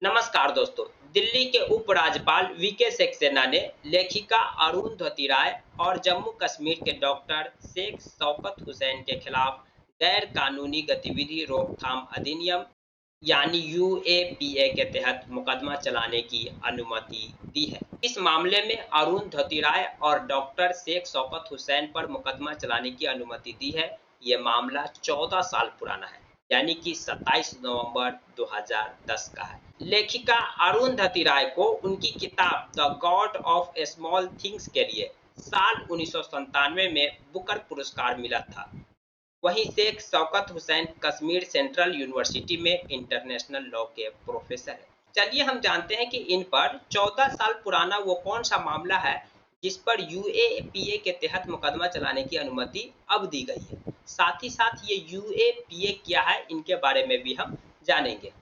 नमस्कार दोस्तों। दिल्ली के उपराज्यपाल वीके सक्सेना ने लेखिका अरुंधति राय और जम्मू कश्मीर के डॉक्टर शेख शौकत हुसैन के खिलाफ गैर कानूनी गतिविधि रोकथाम अधिनियम यानी यूएपीए के तहत मुकदमा चलाने की अनुमति दी है। इस मामले में अरुंधति राय और डॉक्टर शेख शौकत हुसैन पर मुकदमा चलाने की अनुमति दी है। ये मामला 14 साल पुराना है, यानी कि 27 नवंबर 2010 का है। लेखिका अरुंधति राय को उनकी किताब the God of small things के लिए साल 1997 में बुकर पुरस्कार मिला था। वहीं शेख शौकत हुसैन कश्मीर सेंट्रल यूनिवर्सिटी में इंटरनेशनल लॉ के प्रोफेसर हैं। चलिए हम जानते हैं कि इन पर 14 साल पुराना वो कौन सा मामला है जिस पर यूएपीए के तहत मुकदमा चलाने की अनुमति अब दी गई है। साथ ही साथ ये यूएपीए क्या है, इनके बारे में भी हम जानेंगे।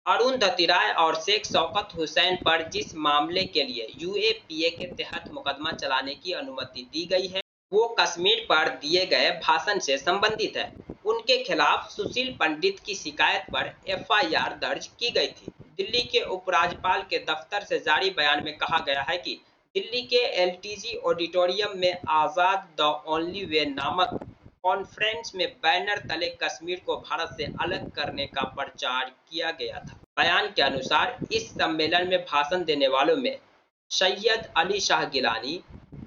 अरुंधति राय और शेख शौकत हुसैन पर जिस मामले के लिए यूएपीए के तहत मुकदमा चलाने की अनुमति दी गई है, वो कश्मीर पर दिए गए भाषण से संबंधित है। उनके खिलाफ सुशील पंडित की शिकायत पर एफआईआर दर्ज की गई थी। दिल्ली के उपराज्यपाल के दफ्तर से जारी बयान में कहा गया है कि दिल्ली के एलटीजी ऑडिटोरियम में आजाद द ओनली वे नामक कॉन्फ्रेंस में बैनर तले कश्मीर को भारत से अलग करने का प्रचार किया गया था। बयान के अनुसार इस सम्मेलन में भाषण देने वालों में सैयद अली शाह गिलानी,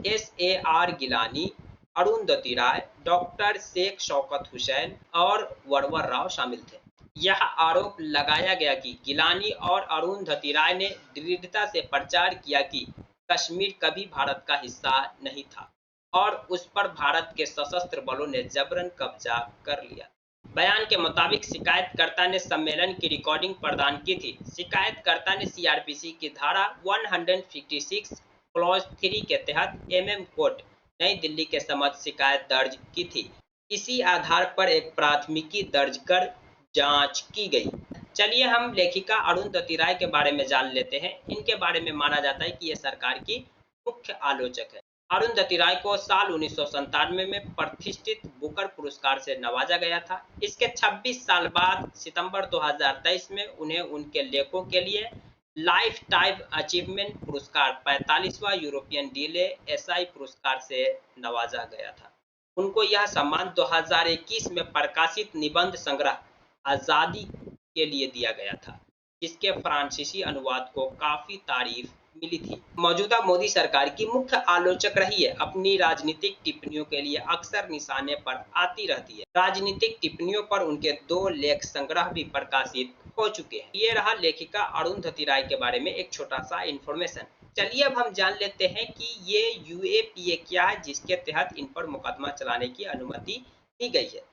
एसएआर गिलानी, अरुंधति राय, डॉक्टर शेख शौकत हुसैन और वरवर राव शामिल थे। यह आरोप लगाया गया कि गिलानी और अरुंधति राय ने दृढ़ता से प्रचार किया कि कश्मीर कभी भारत का हिस्सा नहीं था और उस पर भारत के सशस्त्र बलों ने जबरन कब्जा कर लिया। बयान के मुताबिक शिकायतकर्ता ने सम्मेलन की रिकॉर्डिंग प्रदान की थी। शिकायतकर्ता ने सीआरपीसी की धारा 156 क्लॉज 3 के तहत एमएम कोर्ट नई दिल्ली के समक्ष शिकायत दर्ज की थी। इसी आधार पर एक प्राथमिकी दर्ज कर जांच की गई। चलिए हम लेखिका अरुंधति राय के बारे में जान लेते हैं। इनके बारे में माना जाता है कि ये सरकार की मुख्य आलोचक है। अरुंधति राय को साल 1997 में प्रतिष्ठित बुकर पुरस्कार से नवाजा गया था। इसके 26 साल बाद सितंबर 2023 में उन्हें उनके लेखों के लिए लाइफ टाइम अचीवमेंट पुरस्कार 45वां यूरोपियन डीले एसआई पुरस्कार से नवाजा गया था। उनको यह सम्मान 2021 में प्रकाशित निबंध संग्रह आजादी के लिए दिया गया था, जिसके फ्रांसीसी अनुवाद को काफी तारीफ मिली थी। मौजूदा मोदी सरकार की मुख्य आलोचक रही है। अपनी राजनीतिक टिप्पणियों के लिए अक्सर निशाने पर आती रहती है। राजनीतिक टिप्पणियों पर उनके 2 लेख संग्रह भी प्रकाशित हो चुके हैं। ये रहा लेखिका अरुंधति राय के बारे में एक छोटा सा इंफॉर्मेशन। चलिए अब हम जान लेते हैं कि ये यूएपीए क्या है जिसके तहत इन पर मुकदमा चलाने की अनुमति दी गई है।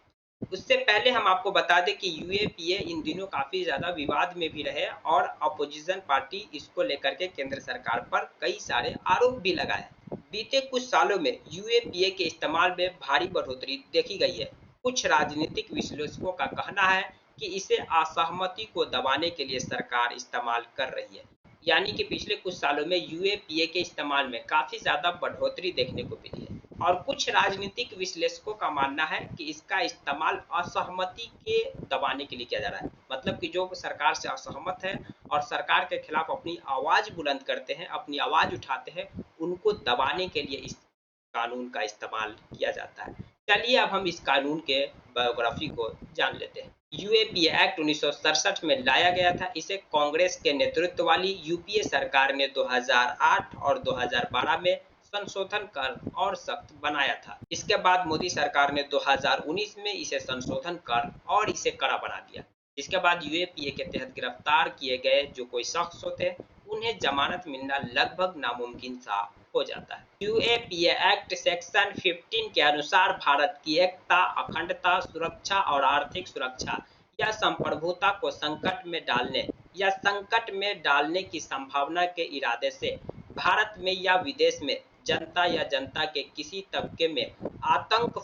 उससे पहले हम आपको बता दें कि यूएपीए इन दिनों काफी ज्यादा विवाद में भी रहे और अपोजिशन पार्टी इसको लेकर के केंद्र सरकार पर कई सारे आरोप भी लगाए। बीते कुछ सालों में यूएपीए के इस्तेमाल में भारी बढ़ोतरी देखी गई है। कुछ राजनीतिक विश्लेषकों का कहना है कि इसे असहमति को दबाने के लिए सरकार इस्तेमाल कर रही है। यानी कि पिछले कुछ सालों में यूएपीए के इस्तेमाल में काफी ज्यादा बढ़ोतरी देखने को मिली है और कुछ राजनीतिक विश्लेषकों का मानना है कि इसका इस्तेमाल असहमति के दबाने के लिए किया जा रहा है। मतलब कि जो सरकार से असहमत है और सरकार के खिलाफ अपनी आवाज बुलंद करते हैं, अपनी आवाज उठाते हैं, उनको दबाने के लिए इस कानून का इस्तेमाल किया जाता है। चलिए अब हम इस कानून के बायोग्राफी को जान लेते हैं। यूएपीए एक्ट 1967 में लाया गया था। इसे कांग्रेस के नेतृत्व वाली यूपीए सरकार ने 2008 और 2012 में संशोधन कर और सख्त बनाया था। इसके बाद मोदी सरकार ने 2019 में इसे संशोधन कर और इसे कड़ा बना दिया। इसके बाद यूएपीए के तहत गिरफ्तार किए गए जो कोई शख्स होते उन्हें जमानत मिलना लगभग नामुमकिन सा हो जाता है। यूएपीए एक्ट सेक्शन 15 के अनुसार भारत की एकता, अखंडता, सुरक्षा और आर्थिक सुरक्षा या संप्रभुता को संकट में डालने या संकट में डालने की संभावना के इरादे से भारत में या विदेश में जनता या जनता के किसी तबके में आतंक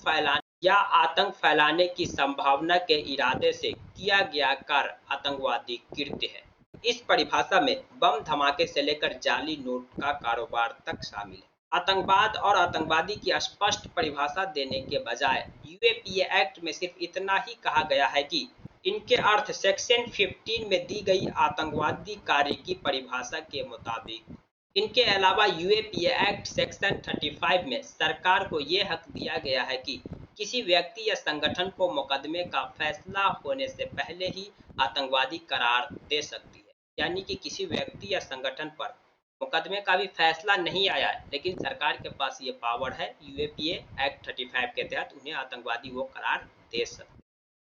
फैलाने की संभावना के इरादे से किया गया कार्य आतंकवादी कृत्य है। इस परिभाषा में बम धमाके से लेकर जाली नोट का कारोबार तक शामिल है। आतंकवाद और आतंकवादी की स्पष्ट परिभाषा देने के बजाय यूएपीए एक्ट में सिर्फ इतना ही कहा गया है कि इनके अर्थ सेक्शन 15 में दी गई आतंकवादी कार्य की परिभाषा के मुताबिक। इनके अलावा यूएपीए एक्ट सेक्शन 35 में सरकार को ये हक दिया गया है कि किसी व्यक्ति या संगठन को मुकदमे का फैसला होने से पहले ही आतंकवादी करार दे सकती है। यानी कि किसी व्यक्ति या संगठन पर मुकदमे का भी फैसला नहीं आया है, लेकिन सरकार के पास ये पावर है यूएपीए एक्ट 35 के तहत उन्हें आतंकवादी वो करार दे सकते हैं।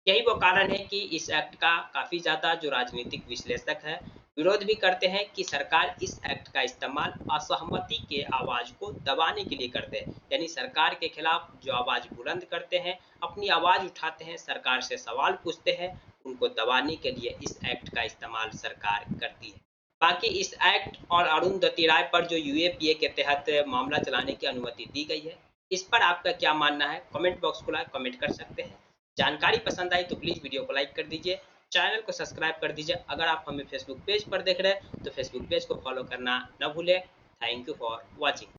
यही वो कारण है कि इस एक्ट का काफ़ी ज़्यादा जो राजनीतिक विश्लेषक है विरोध भी करते हैं कि सरकार इस एक्ट का इस्तेमाल असहमति के आवाज़ को दबाने के लिए करते हैं। यानी सरकार के खिलाफ जो आवाज़ बुलंद करते हैं, अपनी आवाज़ उठाते हैं, सरकार से सवाल पूछते हैं, उनको दबाने के लिए इस एक्ट का इस्तेमाल सरकार करती है। बाकी इस एक्ट और अरुंधति राय पर जो यूएपीए के तहत मामला चलाने की अनुमति दी गई है, इस पर आपका क्या मानना है? कमेंट बॉक्स खुला है, कमेंट कर सकते हैं। जानकारी पसंद आई तो प्लीज़ वीडियो को लाइक कर दीजिए, चैनल को सब्सक्राइब कर दीजिए। अगर आप हमें फेसबुक पेज पर देख रहे हैं तो फेसबुक पेज को फॉलो करना न भूलें। Thank you for watching.